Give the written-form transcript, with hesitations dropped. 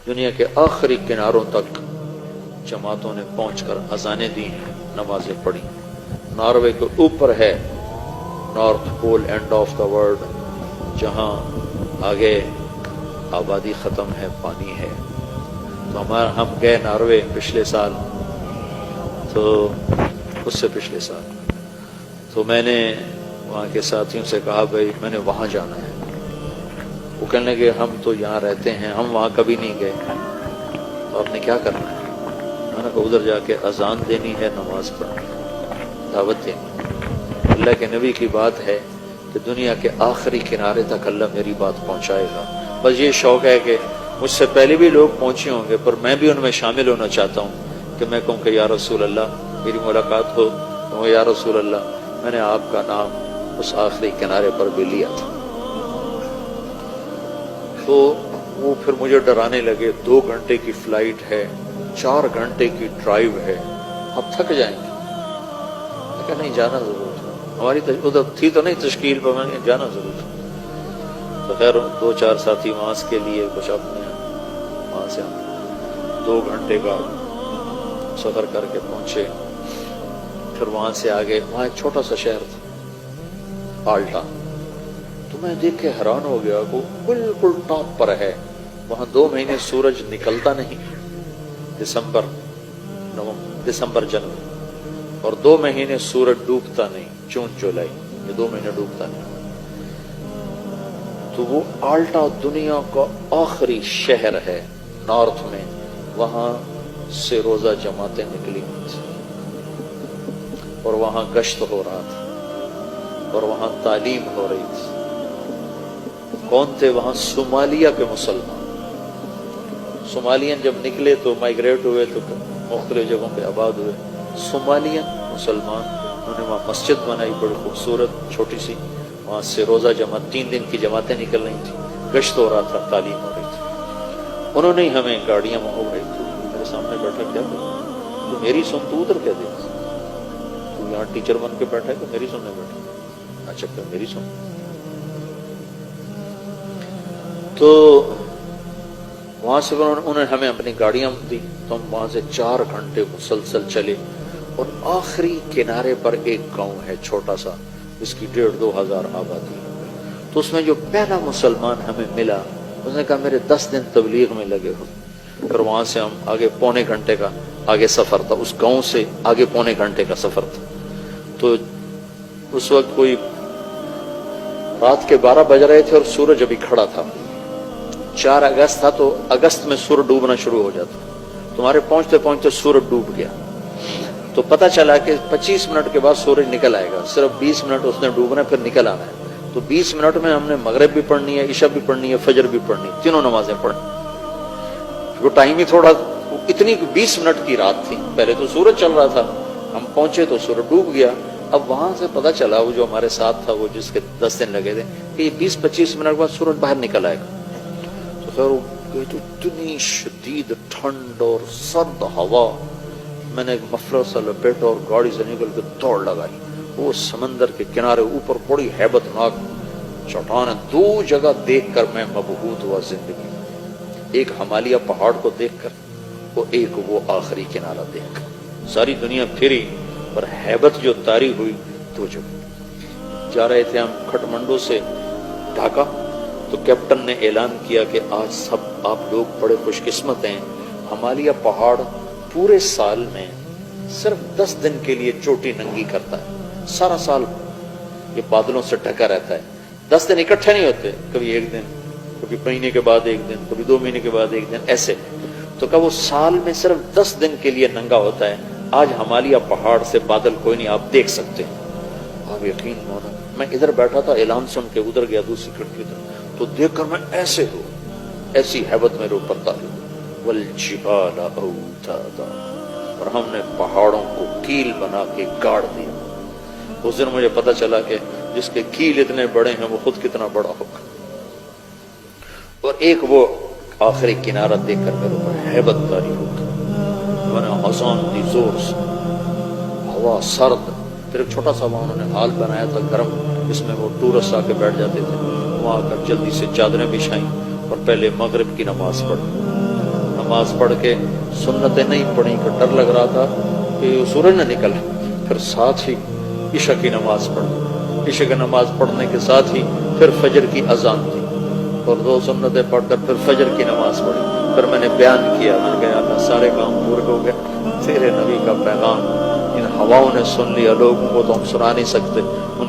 دنیا کے آخری کناروں تک جماعتوں نے پہنچ کر اذانیں دی ہیں، نمازیں پڑھی۔ ناروے کے اوپر ہے North Pole end of the world, جہاں آگے آبادی ختم ہے، پانی ہے۔ تو ہم گئے ناروے پچھلے سال، تو اس سے پچھلے سال، تو میں نے وہاں کے ساتھیوں سے کہا بھائی میں نے وہاں جانا ہے۔ وہ کہنے لگے ہم تو یہاں رہتے ہیں، ہم وہاں کبھی نہیں گئے، تو آپ نے کیا کرنا ہے؟ میں نے کہا ادھر جا کے اذان دینی ہے، نماز پڑھنی ہے، دعوت دینی ہے۔ اللہ کے نبی کی بات ہے کہ دنیا کے آخری کنارے تک اللہ میری بات پہنچائے گا۔ بس یہ شوق ہے کہ مجھ سے پہلے بھی لوگ پہنچے ہوں گے، پر میں بھی ان میں شامل ہونا چاہتا ہوں کہ میں کہوں کہ یا رسول اللہ میری ملاقات ہو، تو یا رسول اللہ میں نے آپ کا نام اس آخری کنارے پر بھی لیا تھا۔ تو وہ پھر مجھے ڈرانے لگے، 2 گھنٹے کی فلائٹ ہے، 4 گھنٹے کی ڈرائیو ہے، اب تھک جائیں گے۔ میں کہا نہیں، جانا ضرور ہے، ہماری ادھر تھی تو نہیں تشکیل پر، میں نے جانا ضرور ہے۔ تو خیر 2-4 ساتھی وہاں کے لیے، کچھ اپنے وہاں سے ہم 2 گھنٹے کا سفر کر کے پہنچے۔ پھر وہاں سے آگے، وہاں ایک چھوٹا سا شہر تھا آلٹا، تو میں دیکھ کے حیران ہو گیا، وہ بالکل ٹاپ پر ہے۔ وہاں 2 مہینے سورج نکلتا نہیں، دسمبر جنوری، اور 2 مہینے سورج ڈوبتا نہیں، جون جولائی، یہ 2 مہینے ڈوبتا نہیں۔ تو وہ آلٹا دنیا کا آخری شہر ہے نارتھ میں، وہاں سے روزہ جماعتیں نکلی ہوئی تھی، اور وہاں گشت ہو رہا تھا، اور وہاں تعلیم ہو رہی تھی۔ کون تھے وہاں؟ صومالیہ کے مسلمان۔ صومالین جب نکلے تو مائیگریٹ ہوئے، تو مختلف جگہوں پہ آباد ہوئے۔ صومالین مسلمان، انہوں نے وہاں مسجد بنائی بڑی خوبصورت چھوٹی سی، وہاں سے روزہ جماعت 3 دن کی جماعتیں نکل رہی تھیں، گشت ہو رہا تھا، تعلیم ہو رہی تھی۔ انہوں نے ہمیں گاڑیاں منگوا رہی تھی، میرے سامنے بیٹھا، کیا تو میری سن، تو ادھر کیا دیکھ، تو یہاں ٹیچر بن کے بیٹھا ہے کہ میری سننے بیٹھا؟ اچھا کہ میری سن۔ تو وہاں سے انہوں نے ہمیں اپنی گاڑیاں دی، تو ہم وہاں سے 4 گھنٹے مسلسل چلے، اور آخری کنارے پر ایک گاؤں ہے چھوٹا سا، اس کی 1,500-2 ہزار آبادی۔ تو اس میں جو پہلا مسلمان ہمیں ملا، اس نے کہا میرے 10 دن تبلیغ میں لگے ہو۔ پھر وہاں سے ہم آگے 1.25 گھنٹے کا آگے سفر تھا، اس گاؤں سے آگے 1.25 گھنٹے کا سفر تھا۔ تو اس وقت کوئی رات کے 12 بج رہے تھے اور سورج ابھی کھڑا تھا، 4 اگست تھا، تو اگست میں سورج ڈوبنا شروع ہو جاتا، تمہارے پہنچتے پہنچتے سورج ڈوب گیا۔ تو پتہ چلا کہ 25 منٹ کے بعد سورج نکل آئے گا، صرف 20 منٹ اس نے ڈوبنا ہے، پھر نکل آنا ہے۔ تو 20 منٹ میں ہم نے مغرب بھی پڑھنی ہے، عشاء بھی پڑھنی ہے، فجر بھی پڑھنی ہے، تینوں نمازیں پڑھنی۔ وہ ٹائم ہی تھوڑا، اتنی 20 منٹ کی رات تھی، پہلے تو سورج چل رہا تھا، ہم پہنچے تو سورج ڈوب گیا۔ اب وہاں سے پتہ چلا، وہ جو ہمارے ساتھ تھا، وہ جس کے 10 دن لگے تھے، کہ یہ 20-25 منٹ بعد سورج باہر نکل آئے گا۔ تو خیر تو اتنی شدید ٹھنڈ اور سرد ہوا، میں نے ایک مفلر سا لپیٹا اور گاڑی سے نکل کے دوڑ لگائی۔ وہ سمندر کے کنارے اوپر بڑی ہیبت ناک چٹانیں، 2 جگہ دیکھ کر میں مبہوت ہوا زندگی میں، ایک ہمالیہ پہاڑ کو دیکھ کر، اور ایک وہ آخری کنارہ دیکھ کر۔ ساری دنیا پھری، پر ہیبت جو طاری ہوئی 2 جگہ۔ جا رہے تھے ہم کھٹمنڈو سے ڈھاکہ، تو کیپٹن نے اعلان کیا کہ آج سب آپ لوگ بڑے خوش قسمت ہیں، ہمالیہ پہاڑ پورے سال میں صرف 10 دن کے لیے چوٹی ننگی کرتا ہے، سارا سال یہ بادلوں سے ڈھکا رہتا ہے، 10 دن اکٹھے نہیں ہوتے، کبھی 1 دن، کبھی مہینے کے بعد 1 دن، کبھی 2 مہینے کے بعد 1 دن، ایسے۔ تو کہا وہ سال میں صرف 10 دن کے لیے ننگا ہوتا ہے، آج ہمالیہ پہاڑ سے بادل کوئی نہیں، آپ دیکھ سکتے ہیں۔ آپ یقین مانو، میں ادھر بیٹھا تھا، اعلان سن کے ادھر گیا دوسری کھڑکی طرف، تو دیکھ کر میں ایسے ہو، ایسی ہیبت میرے اوپر طاری، والجبال اوتادا، اور ہم نے پہاڑوں کو کیل بنا کے گاڑ دیا۔ اس دن مجھے پتہ چلا کہ جس کے کیل اتنے بڑے ہیں وہ خود کتنا بڑا ہوگا۔ اور ایک وہ آخری کنارہ دیکھ کر میرے اوپر ہیبت طاری ہو گئی، میں نے آسان دی زور سے، ہوا سرد، پھر ایک چھوٹا سا وہاں انہوں نے ہال بنایا تھا گرم، جس میں وہ ٹورسٹ آ کے بیٹھ جاتے تھے، وہاں آ کر جلدی سے چادریں بچھائیں اور پہلے مغرب کی نماز پڑھی۔ نماز پڑھ کے سنتیں نہیں پڑھی کہ ڈر لگ رہا تھا کہ سورج نہ نکلے، پھر ساتھ ہی عشاء کی نماز پڑھی، عشاء کی نماز پڑھنے کے ساتھ ہی پھر فجر کی اذان دی اور 2 سنتیں پڑھ کر پھر فجر کی نماز پڑھی۔ پھر میں نے بیان کیا، میں نے کہا اللہ سارے کام پورے ہو گئے، تیرے نبی کا پیغام ان ہواؤں نے سن لیا، لوگوں کو تو ہم سنا نہیں سکتے، ان